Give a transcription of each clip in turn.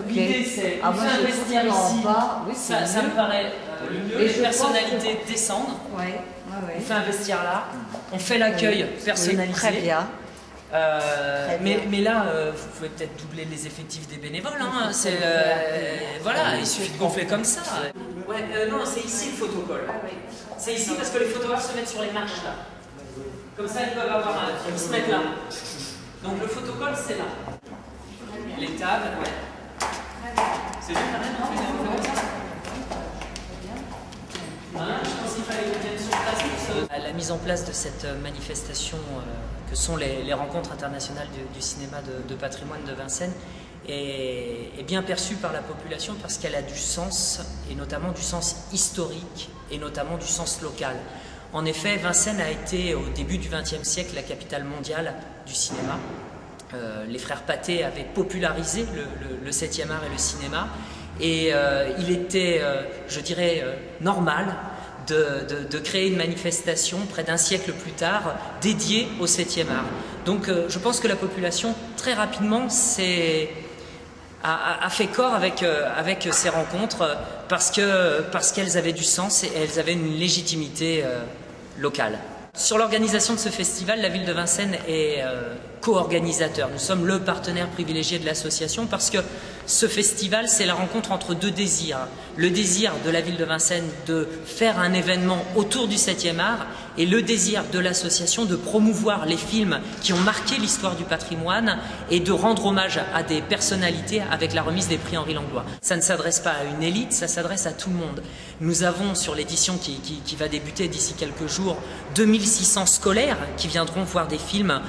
L'idée c'est investir ici, oui, ça me paraît le mieux, les personnalités descendent, on fait investir là, on fait l'accueil personnalisé. Très bien. Mais là, vous pouvez peut-être doubler les effectifs des bénévoles, hein, voilà, il suffit de gonfler comme ça. Non, c'est ici le photocall. C'est ici parce que les photographes se mettent sur les marches là. Comme ça, ils peuvent avoir ils se mettent là. Donc le photocall, c'est là. Les tables, c'est bien, je pense qu'il fallait qu'on vienne sur place. La mise en place de cette manifestation que sont les rencontres internationales du cinéma de patrimoine de Vincennes est bien perçue par la population parce qu'elle a du sens, et notamment du sens historique, et notamment du sens local. En effet, Vincennes a été au début du XXe siècle la capitale mondiale du cinéma. Les frères Pathé avaient popularisé le 7e art et le cinéma, et il était, je dirais, normal de créer une manifestation près d'un siècle plus tard dédiée au 7e art. Donc je pense que la population très rapidement a fait corps avec ces rencontres parce qu'elles avaient du sens et elles avaient une légitimité locale. Sur l'organisation de ce festival, la ville de Vincennes est co-organisateur. Nous sommes le partenaire privilégié de l'association parce que ce festival, c'est la rencontre entre deux désirs. Le désir de la ville de Vincennes de faire un événement autour du 7e art et le désir de l'association de promouvoir les films qui ont marqué l'histoire du patrimoine et de rendre hommage à des personnalités avec la remise des prix Henri Langlois. Ça ne s'adresse pas à une élite, ça s'adresse à tout le monde. Nous avons sur l'édition qui va débuter d'ici quelques jours 2600 scolaires qui viendront voir des films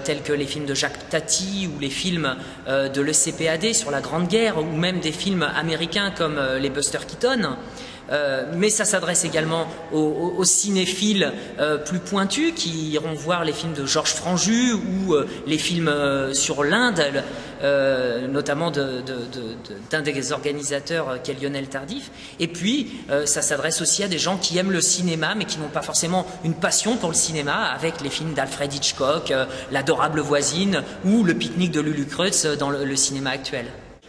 tels que les films de Jacques Tati ou les films de l'ECPAD sur la Grande Guerre ou même des films américains comme les Buster Keaton. Mais ça s'adresse également aux cinéphiles plus pointus qui iront voir les films de Georges Franju ou les films sur l'Inde, notamment d'un des organisateurs qui est Lionel Tardif. Et puis ça s'adresse aussi à des gens qui aiment le cinéma mais qui n'ont pas forcément une passion pour le cinéma, avec les films d'Alfred Hitchcock, L'adorable voisine ou Le pique-nique de Lulu Kreutz dans le cinéma actuel.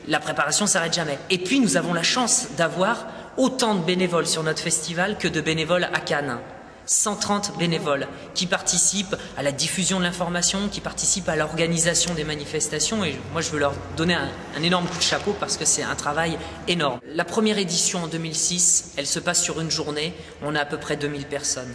La préparation ne s'arrête jamais. Et puis nous avons la chance d'avoir autant de bénévoles sur notre festival que de bénévoles à Cannes. 130 bénévoles qui participent à la diffusion de l'information, qui participent à l'organisation des manifestations, et moi je veux leur donner un énorme coup de chapeau parce que c'est un travail énorme. La première édition en 2006, elle se passe sur une journée, on a à peu près 2000 personnes.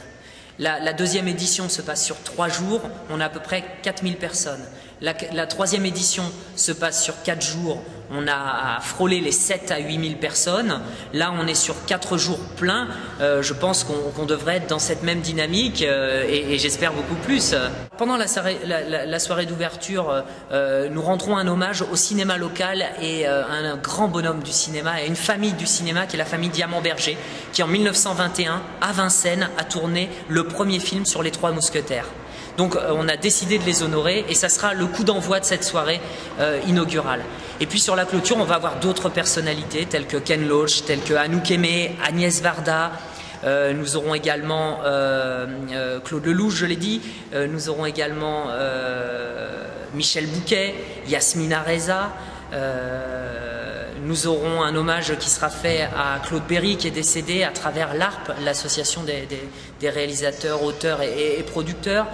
La deuxième édition se passe sur 3 jours, on a à peu près 4000 personnes. La troisième édition se passe sur 4 jours, on a frôlé les 7 à 8000 personnes. Là, on est sur 4 jours pleins. Je pense qu'on devrait être dans cette même dynamique et j'espère beaucoup plus. Pendant la soirée d'ouverture, nous rendrons un hommage au cinéma local et à un grand bonhomme du cinéma et à une famille du cinéma qui est la famille Diamant-Berger, qui en 1921, à Vincennes, a tourné le premier film sur les 3 mousquetaires. Donc on a décidé de les honorer et ça sera le coup d'envoi de cette soirée inaugurale. Et puis sur la clôture, on va avoir d'autres personnalités telles que Ken Loach, telles que Anouk Aimé, Agnès Varda. Nous aurons également Claude Lelouch, je l'ai dit. Nous aurons également Michel Bouquet, Yasmina Reza. Nous aurons un hommage qui sera fait à Claude Berry qui est décédé à travers l'ARP, l'association des réalisateurs, auteurs et producteurs.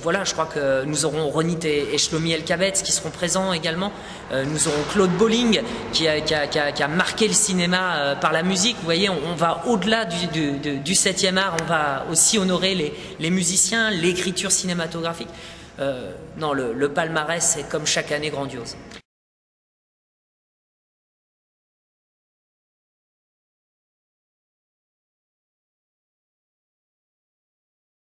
Voilà, je crois que nous aurons Ronit et Shlomi Elkabetz qui seront présents également. Nous aurons Claude Bolling qui a marqué le cinéma par la musique. Vous voyez, on va au-delà du 7e art, on va aussi honorer les musiciens, l'écriture cinématographique. Non, le palmarès est comme chaque année grandiose.